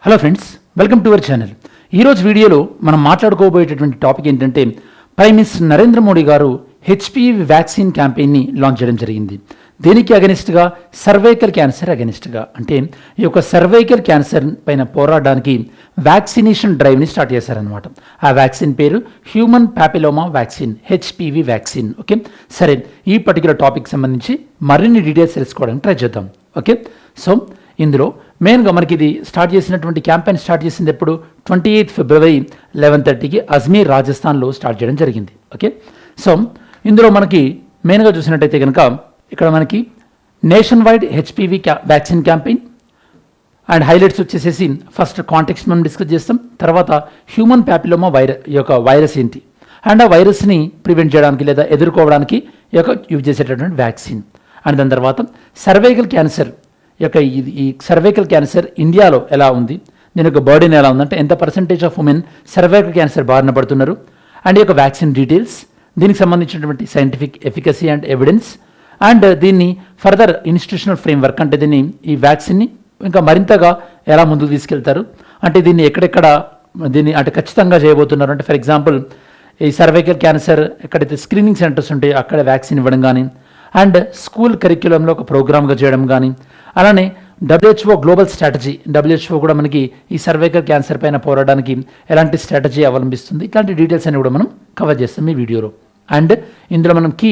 Hello friends, welcome to our channel. ఈరోజు వీడియోలో మనం మాట్లాడుకోబోయేటటువంటి టాపిక్ ఏంటంటే ప్రైమ్ మినిస్టర్ నరేంద్ర మోడీ గారు హెచ్పివి వ్యాక్సిన్ క్యాంపెయిన్ని లాంచ్ చేయడం జరిగింది. దీనికి అగెనిస్ట్గా సర్వైకల్ క్యాన్సర్ అగెనిస్ట్గా అంటే ఈ యొక్క సర్వైకల్ క్యాన్సర్ పైన పోరాడడానికి వ్యాక్సినేషన్ డ్రైవ్ని స్టార్ట్ చేశారనమాట. ఆ వ్యాక్సిన్ పేరు human papilloma vaccine, HPV vaccine. Okay, సరే, ఈ పర్టికులర్ టాపిక్ సంబంధించి మరిన్ని డీటెయిల్స్ తెలుసుకోవడానికి ట్రై చేద్దాం. ఓకే, సో ఇందులో మెయిన్గా మనకి ఇది స్టార్ట్ చేసినటువంటి క్యాంపెయిన్ స్టార్ట్ చేసింది ఎప్పుడు 28 ఫిబ్రవరి 11:30కి అజ్మీర్, రాజస్థాన్లో స్టార్ట్ చేయడం జరిగింది. ఓకే, సో ఇందులో మనకి మెయిన్గా చూసినట్టయితే కనుక ఇక్కడ మనకి nation wide HPV vaccine campaign and highlights వచ్చేసేసి ఫస్ట్ కాంటెక్స్ట్ మనం డిస్కస్ చేస్తాం, తర్వాత హ్యూమన్ ప్యాపిలోమా వైరస్ ఏంటి అండ్ ఆ వైరస్ని ప్రివెంట్ చేయడానికి లేదా ఎదుర్కోవడానికి యూజ్ చేసేటటువంటి వ్యాక్సిన్, అండ్ దాని తర్వాత సర్వైకల్ క్యాన్సర్ ఈ సర్వైకల్ క్యాన్సర్ ఇండియాలో ఎలా ఉంది, దీని యొక్క బర్డెన్ ఎలా ఉందంటే ఎంత percentage of women cervical cancer బారిన పడుతున్నారు, అండ్ ఈ యొక్క వ్యాక్సిన్ డీటెయిల్స్, దీనికి సంబంధించినటువంటి scientific efficacy and evidence, and దీన్ని ఫర్దర్ ఇన్స్టిట్యూషనల్ ఫ్రేమ్వర్క్ అంటే ఈ వ్యాక్సిన్ని ఇంకా మరింతగా ఎలా ముందుకు తీసుకెళ్తారు, అంటే దీన్ని ఎక్కడెక్కడ దీన్ని అంటే ఖచ్చితంగా చేయబోతున్నారు. అంటే ఫర్ ఎగ్జాంపుల్ ఈ సర్వైకల్ క్యాన్సర్ ఎక్కడైతే స్క్రీనింగ్ సెంటర్స్ ఉంటాయో అక్కడ వ్యాక్సిన్ ఇవ్వడం కానీ, అండ్ స్కూల్ కరిక్యులంలో ఒక ప్రోగ్రామ్గా చేయడం కానీ, అలానే WHO గ్లోబల్ స్ట్రాటజీ, WHO కూడా మనకి ఈ సర్వైకల్ క్యాన్సర్ పైన పోరాడడానికి ఎలాంటి స్ట్రాటజీ అవలంబిస్తుంది, ఇట్లాంటి డీటెయిల్స్ అన్ని కూడా మనం కవర్ చేస్తాం ఈ వీడియోలో. అండ్ ఇందులో మనం కీ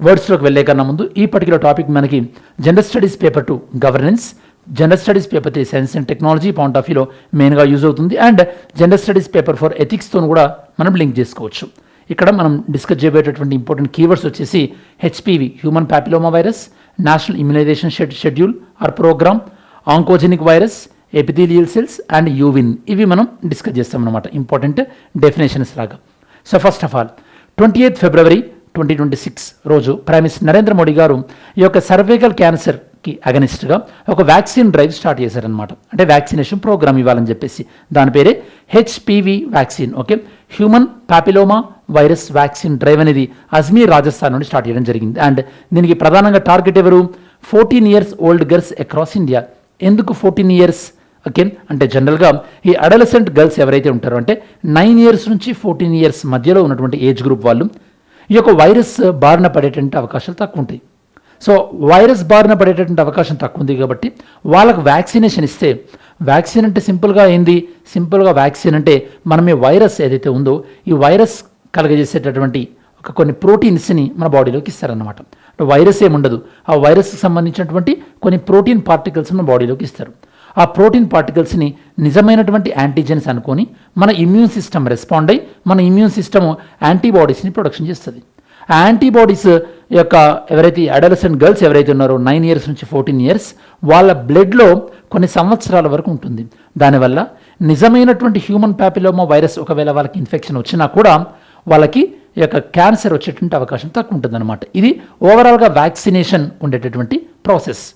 వర్డ్స్లోకి వెళ్ళే కన్నా ముందు ఈ పర్టికులర్ టాపిక్ మనకి general studies paper 2 governance, general studies paper 3 science and technology point of వ్యూలో మెయిన్గా యూజ్ అవుతుంది, అండ్ జనరల్ స్టడీస్ పేపర్ 4 ఎథిక్స్తో కూడా మనం లింక్ చేసుకోవచ్చు. ఇక్కడ మనం డిస్కస్ చేయబోయేటటువంటి ఇంపార్టెంట్ కీవర్డ్స్ వచ్చేసి HPV human papilloma virus, national immunization schedule or programme, oncogenic virus, epithelial cells and యూవిన్, ఇవి మనం డిస్కస్ చేస్తాం అనమాట, ఇంపార్టెంట్ డెఫినేషన్స్ లాగా. సో ఫస్ట్ ఆఫ్ ఆల్ 28 ఫిబ్రవరి 2026 రోజు ప్రైమ్ మినిస్టర్ నరేంద్ర మోడీ గారు ఈ యొక్క సర్వైకల్ క్యాన్సర్కి అగనిస్ట్గా ఒక వ్యాక్సిన్ డ్రైవ్ స్టార్ట్ చేశారనమాట. అంటే వ్యాక్సినేషన్ ప్రోగ్రామ్ ఇవ్వాలని చెప్పేసి దాని పేరే HPV vaccine. Okay, human papilloma virus vaccine drive అనేది అజ్మీర్, రాజస్థాన్ నుండి స్టార్ట్ చేయడం జరిగింది. అండ్ దీనికి ప్రధానంగా టార్గెట్ ఎవరు? 14 years old girls across India. ఎందుకు 14 ఇయర్స్? ఓకే, అంటే జనరల్గా ఈ అడలసెంట్ గర్ల్స్ ఎవరైతే ఉంటారో అంటే 9 ఇయర్స్ నుంచి 14 ఇయర్స్ మధ్యలో ఉన్నటువంటి ఏజ్ గ్రూప్ వాళ్ళు ఈ యొక్క వైరస్ బారిన పడేటువంటి అవకాశాలు తక్కువ ఉంటాయి. సో వైరస్ బారిన పడేటటువంటి అవకాశం తక్కువ ఉంది కాబట్టి వాళ్ళకు వ్యాక్సినేషన్ ఇస్తే, వ్యాక్సిన్ అంటే సింపుల్గా ఏంది? సింపుల్గా వ్యాక్సిన్ అంటే మనం ఈ వైరస్ ఏదైతే ఉందో ఈ వైరస్ కలగజేసేటటువంటి కొన్ని ప్రోటీన్స్ని మన బాడీలోకి ఇస్తారన్నమాట. వైరస్ ఏముండదు, ఆ వైరస్కి సంబంధించినటువంటి కొన్ని ప్రోటీన్ పార్టికల్స్ మన బాడీలోకి ఇస్తారు. ఆ ప్రోటీన్ పార్టికల్స్ని నిజమైనటువంటి యాంటీజెన్స్ అనుకొని మన ఇమ్యూన్ సిస్టమ్ రెస్పాండ్ అయ్యి మన ఇమ్యూన్ సిస్టమ్ యాంటీబాడీస్ని ప్రొడక్షన్ చేస్తుంది. ఆ యాంటీబాడీస్ యొక్క ఎవరైతే అడలసెంట్ గర్ల్స్ ఎవరైతే ఉన్నారో 9 ఇయర్స్ నుంచి 14 ఇయర్స్ వాళ్ళ బ్లడ్లో కొన్ని సంవత్సరాల వరకు ఉంటుంది. దానివల్ల నిజమైనటువంటి హ్యూమన్ ప్యాపిలోమా వైరస్ ఒకవేళ వాళ్ళకి ఇన్ఫెక్షన్ వచ్చినా కూడా వాళ్ళకి ఈ యొక్క క్యాన్సర్ వచ్చేటువంటి అవకాశం తక్కువ ఉంటుంది అనమాట. ఇది ఓవరాల్గా వ్యాక్సినేషన్ ఉండేటటువంటి ప్రాసెస్.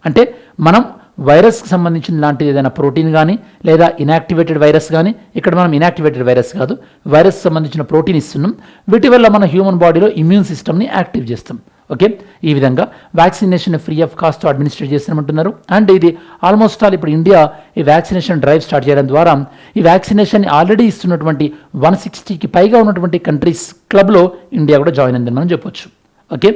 అంటే మనం వైరస్కి సంబంధించిన లాంటి ఏదైనా ప్రోటీన్ కానీ లేదా ఇనాక్టివేటెడ్ వైరస్ కానీ, ఇక్కడ మనం ఇనాక్టివేటెడ్ వైరస్ కాదు, వైరస్ సంబంధించిన ప్రోటీన్ ఇస్తున్నాం, వీటి వల్ల మన హ్యూమన్ బాడీలో ఇమ్యూన్ సిస్టమ్ని యాక్టివ్ చేస్తాం. ఓకే, ఈ విధంగా vaccination free of cost administrate చేస్తామంటున్నారు. అండ్ ఇది ఆల్మోస్ట్ ఆల్ ఇప్పుడు ఇండియా ఈ వ్యాక్సినేషన్ డ్రైవ్ స్టార్ట్ చేయడం ద్వారా ఈ వ్యాక్సినేషన్ ఆల్రెడీ ఇస్తున్నటువంటి 160కి పైగా ఉన్నటువంటి కంట్రీస్ క్లబ్లో ఇండియా కూడా జాయిన్ అయిందని మనం చెప్పొచ్చు. ఓకే,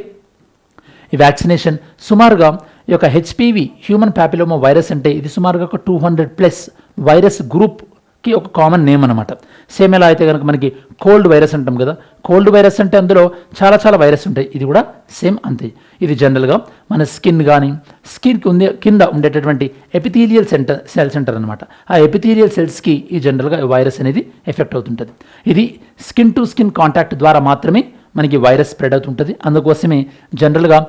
ఈ వ్యాక్సినేషన్ సుమారుగా ఈ యొక్క హెచ్పివి హ్యూమన్ ప్యాపిలోమా వైరస్ అంటే ఇది సుమారుగా ఒక 200+ వైరస్ గ్రూప్కి ఒక కామన్ నేమ్ అనమాట. సేమ్ ఎలా అయితే కనుక మనకి కోల్డ్ వైరస్ అంటాం కదా, కోల్డ్ వైరస్ అంటే అందులో చాలా వైరస్ ఉంటాయి, ఇది కూడా సేమ్ అంతే. ఇది జనరల్గా మన స్కిన్ కానీ స్కిన్కి కింద ఉండేటటువంటి ఎపిథీలియల్ సెల్స్ అంటారు అనమాట. ఆ ఎపిథీలియల్ సెల్స్కి ఈ జనరల్గా వైరస్ అనేది ఎఫెక్ట్ అవుతుంటుంది. ఇది స్కిన్ టు స్కిన్ కాంటాక్ట్ ద్వారా మాత్రమే మనకి వైరస్ స్ప్రెడ్ అవుతుంటుంది. అందుకోసమే జనరల్గా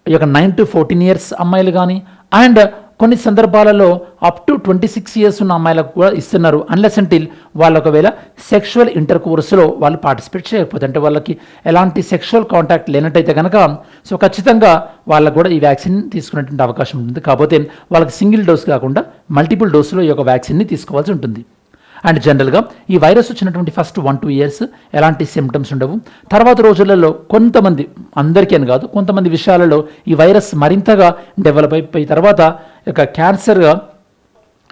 ఈ యొక్క 9 to 14 ఇయర్స్ అమ్మాయిలు కానీ అండ్ కొన్ని సందర్భాలలో అప్ టు 26 ఇయర్స్ ఉన్న అమ్మాయిలకు కూడా ఇస్తున్నారు, అన్లెస్ అంటిల్ వాళ్ళు ఒకవేళ సెక్షువల్ ఇంటర్ కోర్సులో వాళ్ళు పార్టిసిపేట్ చేయకపోతే, అంటే వాళ్ళకి ఎలాంటి సెక్షువల్ కాంటాక్ట్ లేనట్టయితే కనుక సో ఖచ్చితంగా వాళ్ళకు కూడా ఈ వ్యాక్సిన్ తీసుకునేటువంటి అవకాశం ఉంటుంది. కాకపోతే వాళ్ళకి సింగిల్ డోస్ కాకుండా మల్టిపుల్ డోసులో ఈ యొక్క వ్యాక్సిన్ని తీసుకోవాల్సి ఉంటుంది. అండ్ జనరల్గా ఈ వైరస్ వచ్చినటువంటి ఫస్ట్ 1-2 ఇయర్స్ ఎలాంటి సిమ్టమ్స్ ఉండవు. తర్వాత రోజులలో కొంతమంది, అందరికీ అని కాదు, కొంతమంది విషయాలలో ఈ వైరస్ మరింతగా డెవలప్ అయిపోయి తర్వాత క్యాన్సర్గా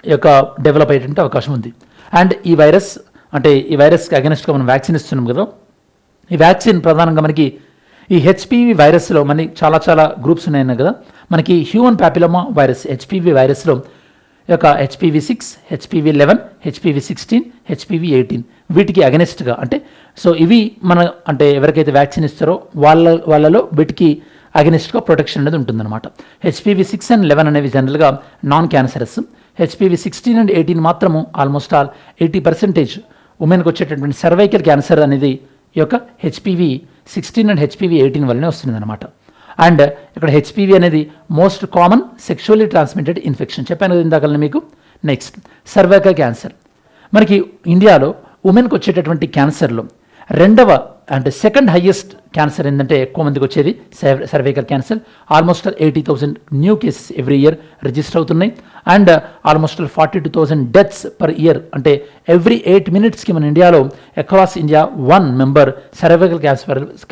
ఈ యొక్క డెవలప్ అయ్యేటువంటి అవకాశం ఉంది. అండ్ ఈ వైరస్కి అగెనిస్ట్గా మనం వ్యాక్సిన్ ఇస్తున్నాం కదా, ఈ వ్యాక్సిన్ ప్రధానంగా మనకి ఈ హెచ్పివి వైరస్లో మనకి చాలా గ్రూప్స్ ఉన్నాయి కదా. మనకి హ్యూమన్ ప్యాపిలోమా వైరస్ హెచ్పివి వైరస్లో ఈ యొక్క HPV-6, HPV-11, HPV-16, HPV-18 వీటికి అగెనిస్ట్గా సో ఇవి మన ఎవరికైతే వ్యాక్సిన్ ఇస్తారో వాళ్ళలో వీటికి అగెనిస్ట్గా ప్రొటెక్షన్ అనేది ఉంటుందన్నమాట. HPV-6 and 11 అనేవి జనరల్గా నాన్ క్యాన్సరస్. HPV-16 and 18 మాత్రము ఆల్మోస్ట్ ఆల్ 80% ఉమెన్కి వచ్చేటటువంటి సర్వైకల్ క్యాన్సర్ అనేది ఈ యొక్క HPV-16 and HPV-18 వల్లనే వస్తుందన్నమాట. అండ్ ఇక్కడ HPV అనేది most common sexually transmitted infection చెప్పాను కదా ఇందాక మీకు. Next cervical cancer. మనకి ఇండియాలో ఉమెన్కి వచ్చేటటువంటి క్యాన్సర్లో సెకండ్ హైయెస్ట్ క్యాన్సర్ ఏంటంటే ఎక్కువ మందికి వచ్చేది cervical cancer. Almost 80,000 new cases every year register అవుతున్నాయి. And almost 42,000 deaths per year, every 8 minutesకి మన ఇండియాలో across India 1 member cervical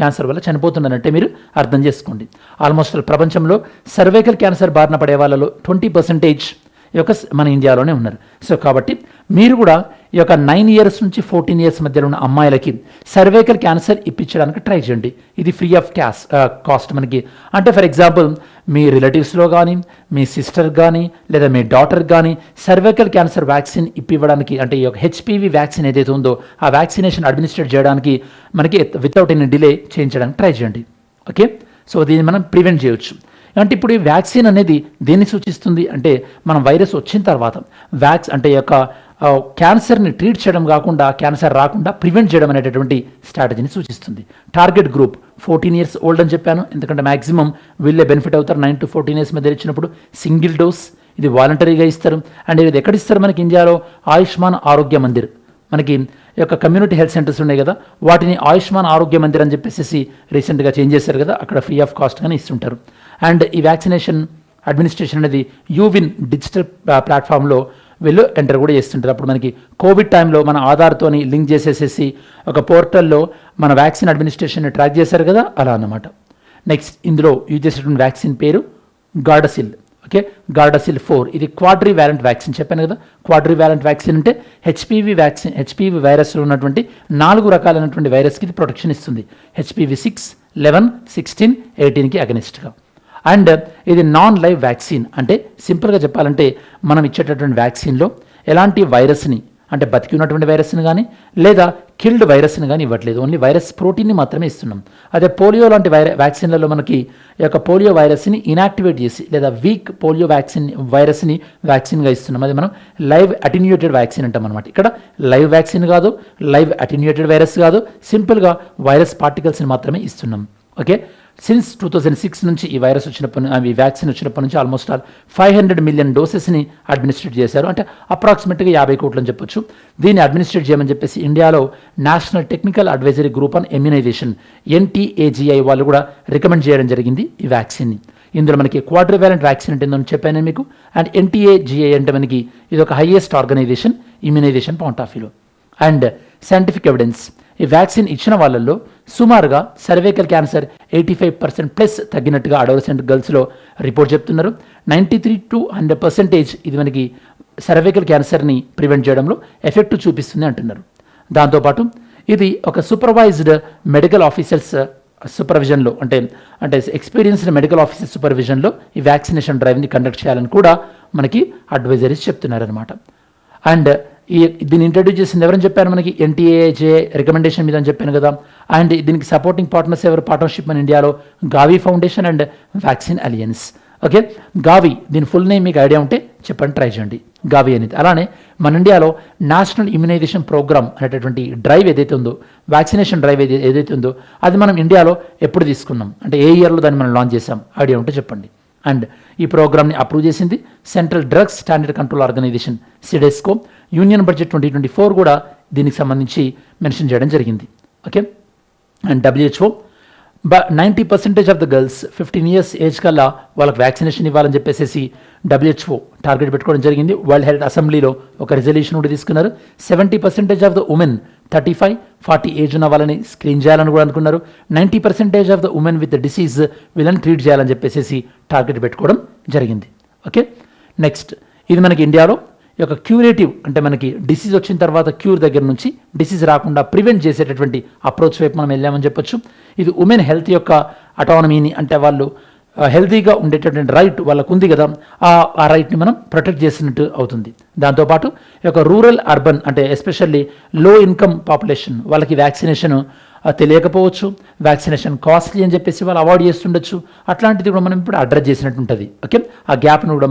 cancer వల్ల చనిపోతున్నారంటే మీరు అర్థం చేసుకోండి. ఆల్మోస్ట్ ప్రపంచంలో సర్వైకల్ క్యాన్సర్ బారిన పడే వాళ్ళలో 20% ఈ యొక్క మన ఇండియాలోనే ఉన్నారు. సో కాబట్టి మీరు కూడా ఈ యొక్క 9 years నుంచి 14 years మధ్యలో ఉన్న అమ్మాయిలకి సర్వైకల్ క్యాన్సర్ ఇప్పించడానికి ట్రై చేయండి. ఇది ఫ్రీ ఆఫ్ కాస్ట్ మనకి. ఫర్ ఎగ్జాంపుల్ మీ రిలేటివ్స్లో కానీ, మీ సిస్టర్ కానీ, లేదా మీ డాటర్ కానీ సర్వైకల్ క్యాన్సర్ వ్యాక్సిన్ ఇప్పివ్వడానికి ఈ యొక్క HPV వ్యాక్సిన్ ఏదైతే ఉందో ఆ వ్యాక్సినేషన్ అడ్మినిస్ట్రేట్ చేయడానికి మనకి వితౌట్ ఎనీ డిలే చేయించడానికి ట్రై చేయండి. ఓకే, సో దీన్ని మనం ప్రివెంట్ చేయొచ్చు. ఇప్పుడు ఈ వ్యాక్సిన్ అనేది దేన్ని సూచిస్తుంది మనం వైరస్ వచ్చిన తర్వాత ఈ యొక్క క్యాన్సర్ని ట్రీట్ చేయడం కాకుండా క్యాన్సర్ రాకుండా ప్రివెంట్ చేయడం అనేటటువంటి స్ట్రాటజీని సూచిస్తుంది. టార్గెట్ గ్రూప్ 14 years ఓల్డ్ అని చెప్పాను, ఎందుకంటే మ్యాక్సిమం వీళ్ళే బెనిఫిట్ అవుతారు. 9 to 14 years మధ్య ఇచ్చినప్పుడు సింగిల్ డోస్ ఇది వాలంటరీగా ఇస్తారు. అండ్ ఇది ఎక్కడ ఇస్తారు మనకి ఇండియాలో? ఆయుష్మాన్ ఆరోగ్య మందిర్, మనకి ఈ యొక్క కమ్యూనిటీ హెల్త్ సెంటర్స్ ఉన్నాయి కదా, వాటిని ఆయుష్మాన్ ఆరోగ్య మందిర్ అని చెప్పేసి రీసెంట్గా చేంజ్ చేశారు కదా, అక్కడ ఫ్రీ ఆఫ్ కాస్ట్గానే ఇస్తుంటారు. అండ్ ఈ వ్యాక్సినేషన్ అడ్మినిస్ట్రేషన్ అనేది యూవిన్ డిజిటల్ ప్లాట్ఫామ్లో వీళ్ళు ఎంటర్ కూడా చేస్తుంటారు. అప్పుడు మనకి కోవిడ్ టైంలో మన ఆధార్తోని లింక్ చేసేసేసి ఒక పోర్టల్లో మన వ్యాక్సిన్ అడ్మినిస్ట్రేషన్ని ట్రాక్ చేశారు కదా, అలా అన్నమాట. నెక్స్ట్ ఇందులో యూజ్ చేసేటువంటి వ్యాక్సిన్ పేరు గార్డసిల్. ఓకే, గార్డసిల్ 4 ఇది క్వాడ్రివాలెంట్ వ్యాక్సిన్ చెప్పాను కదా. క్వాడ్రివాలెంట్ వ్యాక్సిన్ అంటే హెచ్పివి వైరస్లో ఉన్నటువంటి 4 రకాలైనటువంటి వైరస్కి ఇది ప్రొటెక్షన్ ఇస్తుంది. HPV-6, 11, 16, 18కి అగెనిస్ట్గా. అండ్ ఇది నాన్ లైవ్ వ్యాక్సిన్, సింపుల్గా చెప్పాలంటే మనం ఇచ్చేటటువంటి వ్యాక్సిన్లో ఎలాంటి వైరస్ని బతికి ఉన్నటువంటి వైరస్ని కానీ లేదా కిల్డ్ వైరస్ని కానీ ఇవ్వట్లేదు, ఓన్లీ వైరస్ ప్రోటీన్ని మాత్రమే ఇస్తున్నాం. అదే పోలియో లాంటి వ్యాక్సిన్లలో మనకి ఈ యొక్క పోలియో వైరస్ని ఇనాక్టివేట్ చేసి లేదా వీక్ పోలియో వైరస్ని వ్యాక్సిన్గా ఇస్తున్నాం. అది మనం లైవ్ అటెన్యూయేటెడ్ వ్యాక్సిన్ అంటాం అనమాట. ఇక్కడ లైవ్ వ్యాక్సిన్ కాదు, లైవ్ అటెన్యూయేటెడ్ వైరస్ కాదు, సింపుల్గా వైరస్ పార్టికల్స్ని మాత్రమే ఇస్తున్నాం. ఓకే, సిన్స్ 2006 నుంచి ఈ వ్యాక్సిన్ వచ్చినప్పటి నుంచి ఆల్మోస్ట్ 500 million dosesని అడ్మినిస్ట్రేట్ చేశారు. అప్రాక్సిమేట్గా 50 కోట్లు అని చెప్పొచ్చు. దీన్ని అడ్మినిస్ట్రేట్ చేయమని చెప్పేసి ఇండియాలో national technical advisory group on immunization NTAGI వాళ్ళు కూడా రికమెండ్ చేయడం జరిగింది ఈ వ్యాక్సిన్ని. ఇందులో మనకి క్వాడ్రివాలెంట్ వ్యాక్సిన్ అంటే ఏంటో చెప్పాను మీకు. అండ్ NTAGI అంటే మనకి ఇది ఒక highest organization immunization point of వ్యూలో. అండ్ సైంటిఫిక్ ఎవిడెన్స్, ఈ వ్యాక్సిన్ ఇచ్చిన వాళ్ళల్లో సుమారుగా సర్వైకల్ క్యాన్సర్ 85% ప్లస్ తగ్గినట్టుగా అడోలసెంట్ గర్ల్స్లో రిపోర్ట్ చెప్తున్నారు. 93 to 100% ఇది మనకి సర్వైకల్ క్యాన్సర్ని ప్రివెంట్ చేయడంలో ఎఫెక్ట్ చూపిస్తుంది అంటున్నారు. దాంతోపాటు ఇది ఒక సూపర్వైజ్డ్ మెడికల్ ఆఫీసర్స్ సూపర్విజన్లో ఎక్స్పీరియన్స్డ్ మెడికల్ ఆఫీసర్ సూపర్విజన్లో ఈ వ్యాక్సినేషన్ డ్రైవ్ని కండక్ట్ చేయాలని కూడా మనకి అడ్వైజరీస్ చెప్తున్నారనమాట. అండ్ దీన్ని ఇంట్రడ్యూస్ చేసింది ఎవరని చెప్పాను? మనకి NTAGI రికమెండేషన్ మీద అని చెప్పాను కదా. అండ్ దీనికి సపోర్టింగ్ పార్ట్నర్స్ ఎవరు? పార్ట్నర్షిప్ మన ఇండియాలో Gavi foundation and vaccine alliance. Okay, Gavi దీని ఫుల్ నేమ్ మీకు ఐడియా ఉంటే చెప్పండి, ట్రై చేయండి గావి అనేది. అలానే మన ఇండియాలో నేషనల్ ఇమ్యునైజేషన్ ప్రోగ్రామ్ అనేటటువంటి డ్రైవ్ ఏదైతే ఉందో, వ్యాక్సినేషన్ డ్రైవ్ ఏదైతే ఉందో అది మనం ఇండియాలో ఎప్పుడు తీసుకున్నాం, ఏ ఇయర్లో దాన్ని మనం లాంచ్ చేసాం, ఐడియా ఉంటే చెప్పండి. అండ్ ఈ ప్రోగ్రామ్ని అప్రూవ్ చేసింది central drugs standard control organization CDSCO. Union budget 2024 కూడా దీనికి సంబంధించి మెన్షన్ చేయడం జరిగింది. Okay, and WHO 90% of the girls 15 years age కల్లా వాళ్ళకి వ్యాక్సినేషన్ ఇవ్వాలని చెప్పేసి WHO టార్గెట్ పెట్టుకోవడం జరిగింది. వరల్డ్ హెల్త్ అసెంబ్లీలో ఒక రెజల్యూషన్ కూడా తీసుకున్నారు. 70% ఆఫ్ ద ఉమెన్ 35-40 ఏజ్ ఉన్న వాళ్ళని స్క్రీన్ చేయాలని కూడా అనుకున్నారు. 90% of the women with disease వీళ్ళని ట్రీట్ చేయాలని చెప్పేసి టార్గెట్ పెట్టుకోవడం జరిగింది. ఓకే, నెక్స్ట్ ఇది మనకి ఇండియాలో ఈ యొక్క క్యూరేటివ్ అంటే మనకి డిసీజ్ వచ్చిన తర్వాత క్యూర్ దగ్గర నుంచి డిసీజ్ రాకుండా ప్రివెంట్ చేసేటటువంటి అప్రోచ్ వైపు మనం వెళ్ళామని చెప్పొచ్చు. ఇది ఉమెన్ హెల్త్ యొక్క అటానమీని అంటే వాళ్ళు హెల్తీగా ఉండేటటువంటి రైట్ వాళ్ళకు ఉంది కదా, ఆ రైట్ని మనం ప్రొటెక్ట్ చేసినట్టు అవుతుంది. దాంతోపాటు ఈ యొక్క రూరల్ అర్బన్ అంటే ఎస్పెషల్లీ లో ఇన్కమ్ పాపులేషన్ వాళ్ళకి వ్యాక్సినేషన్ తెలియకపోవచ్చు, వ్యాక్సినేషన్ కాస్ట్లీ అని చెప్పేసి వాళ్ళు అవాయిడ్ చేస్తుండొచ్చు. అట్లాంటిది కూడా మనం ఇప్పుడు అడ్రస్ చేసినట్టు ఉంటుంది. ఓకే, ఆ గ్యాప్ను కూడా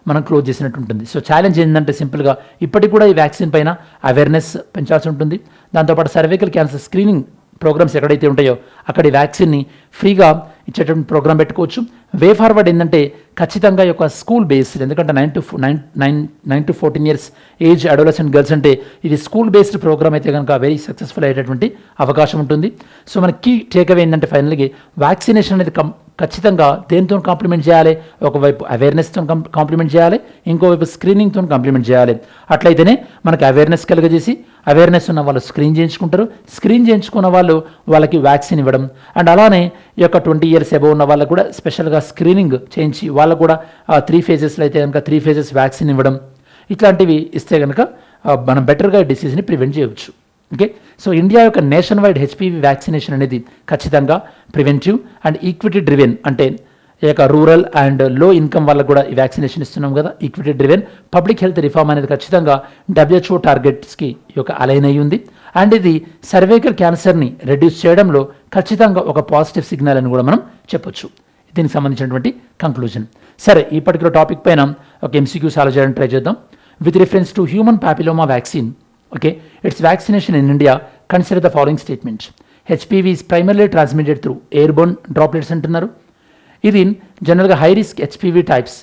మనం క్లోజ్ చేసినట్టు ఉంటుంది. సో ఛాలెంజ్ ఏంటంటే సింపుల్గా ఇప్పటికి కూడా ఈ వ్యాక్సిన్ పైన అవేర్నెస్ పెంచాల్సి ఉంటుంది. దాంతోపాటు సర్వైకల్ క్యాన్సర్ స్క్రీనింగ్ ప్రోగ్రామ్స్ ఎక్కడైతే ఉంటాయో అక్కడ ఈ వ్యాక్సిన్ని ఫ్రీగా ఇచ్చేటువంటి ప్రోగ్రామ్ పెట్టుకోవచ్చు. వే ఫార్వర్డ్ ఏంటంటే ఖచ్చితంగా ఈ యొక్క స్కూల్ బేస్డ్, ఎందుకంటే 9 to 14 years age adolescent girls అంటే ఇది స్కూల్ బేస్డ్ ప్రోగ్రామ్ అయితే కనుక వెరీ సక్సెస్ఫుల్ అయ్యేటటువంటి అవకాశం ఉంటుంది. సో మన కీ టేక్అవే ఏంటంటే ఫైనల్గా వ్యాక్సినేషన్ అనేది ఖచ్చితంగా దేనితో కాంప్లిమెంట్ చేయాలి, ఒకవైపు అవేర్నెస్తో కాంప్లిమెంట్ చేయాలి, ఇంకోవైపు స్క్రీనింగ్తో కాంప్లిమెంట్ చేయాలి. అట్లయితేనే మనకి అవేర్నెస్ కలుగజేసి అవేర్నెస్ ఉన్న వాళ్ళు స్క్రీన్ చేయించుకుంటారు, స్క్రీన్ చేయించుకున్న వాళ్ళు వాళ్ళకి వ్యాక్సిన్ ఇవ్వడం. అండ్ అలానే ఈ యొక్క 20 years అబోవ్ ఉన్న వాళ్ళకు కూడా స్పెషల్గా స్క్రీనింగ్ చేయించి వాళ్ళకు కూడా 3 phases అయితే కనుక 3 phases వ్యాక్సిన్ ఇవ్వడం. ఇట్లాంటివి ఇస్తే కనుక మనం బెటర్గా డిసీజ్ని ప్రివెంట్ చేయవచ్చు. ఓకే, సో ఇండియా యొక్క నేషన్ వైడ్ హెచ్పివి వ్యాక్సినేషన్ అనేది ఖచ్చితంగా ప్రివెంటివ్ అండ్ ఈక్విటీ డ్రివెన్, అంటే ఈ యొక్క రూరల్ అండ్ లో ఇన్కమ్ వాళ్ళకు కూడా ఈ వ్యాక్సినేషన్ ఇస్తున్నాం కదా, equity driven public health reform అనేది ఖచ్చితంగా WHO టార్గెట్స్కి ఈ యొక్క అలైన్ అయ్యి ఉంది. అండ్ ఇది సర్వైకల్ క్యాన్సర్ని రెడ్యూస్ చేయడంలో ఖచ్చితంగా ఒక పాజిటివ్ సిగ్నల్ అని కూడా మనం చెప్పొచ్చు. దీనికి సంబంధించినటువంటి కంక్లూజన్. సరే, ఈ పర్టికులర్ టాపిక్ పైన ఒక MCQ సాల్వ్ చేయడానికి ట్రై చేద్దాం. With reference to human papilloma vaccine, okay, its vaccination in India, consider the following statements. HPV is primarily transmitted through airborne droplets అంటున్నారు. ఇది జనరల్గా high risk HPV types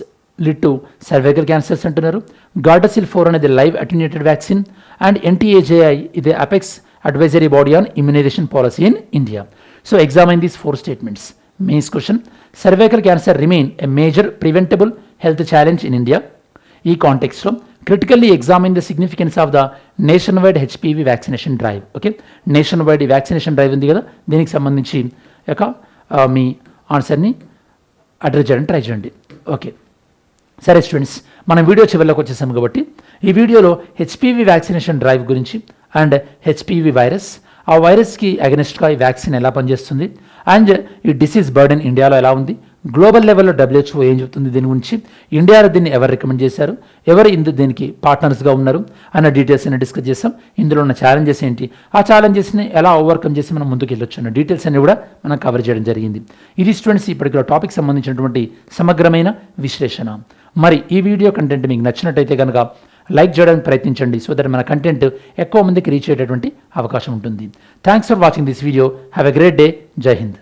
lead to cervical cancers అంటున్నారు. Gardasil 4 అనేది live attenuated vaccine and NTAJI ఇది apex advisory body on immunization policy in India. So examine these 4 statements. Mains question, cervical cancer remain a major preventable health challenge in India. ఈ కాంటెక్స్లో critically examine the significance of the nationwide HPV vaccination drive. Okay, nationwide ఈ vaccination drive ఉంది కదా, దీనికి సంబంధించి యొక్క మీ ఆన్సర్ని address చేయడానికి ట్రై చేయండి. ఓకే, సరే స్టూడెంట్స్, మనం వీడియో చివరిలోకి వచ్చేసాం కాబట్టి ఈ వీడియోలో HPV వ్యాక్సినేషన్ డ్రైవ్ గురించి అండ్ HPV వైరస్, ఆ వైరస్కి అగెనిస్ట్గా ఈ వ్యాక్సిన్ ఎలా పనిచేస్తుంది అండ్ ఈ డిసీజ్ బర్డెన్ ఇండియాలో ఎలా ఉంది, గ్లోబల్ లెవెల్లో WHO ఏం చెప్తుంది దీని గురించి, ఇండియాలో దీన్ని ఎవరు రికమెండ్ చేశారు, ఎవరు దీనికి పార్ట్నర్స్గా ఉన్నారు అన్న డీటెయిల్స్ అన్ని డిస్కస్ చేస్తాం. ఇందులో ఉన్న ఛాలెంజెస్ ఏంటి, ఆ ఛాలెంజెస్ని ఎలా ఓవర్కమ్ చేసి మనం ముందుకు వెళ్ళొచ్చు అన్న డీటెయిల్స్ అన్ని కూడా మనం కవర్ చేయడం జరిగింది. ఇది స్టూడెంట్స్ ఈ పర్టికులర్ టాపిక్ సంబంధించినటువంటి సమగ్రమైన విశ్లేషణ. మరి ఈ వీడియో కంటెంట్ మీకు నచ్చినట్టయితే కనుక లైక్ చేయడానికి ప్రయత్నించండి, సో దట్ మన కంటెంట్ ఎక్కువ మందికి రీచ్ అయ్యేటటువంటి అవకాశం ఉంటుంది. Thanks for watching this video. Have a great day. జై హింద్.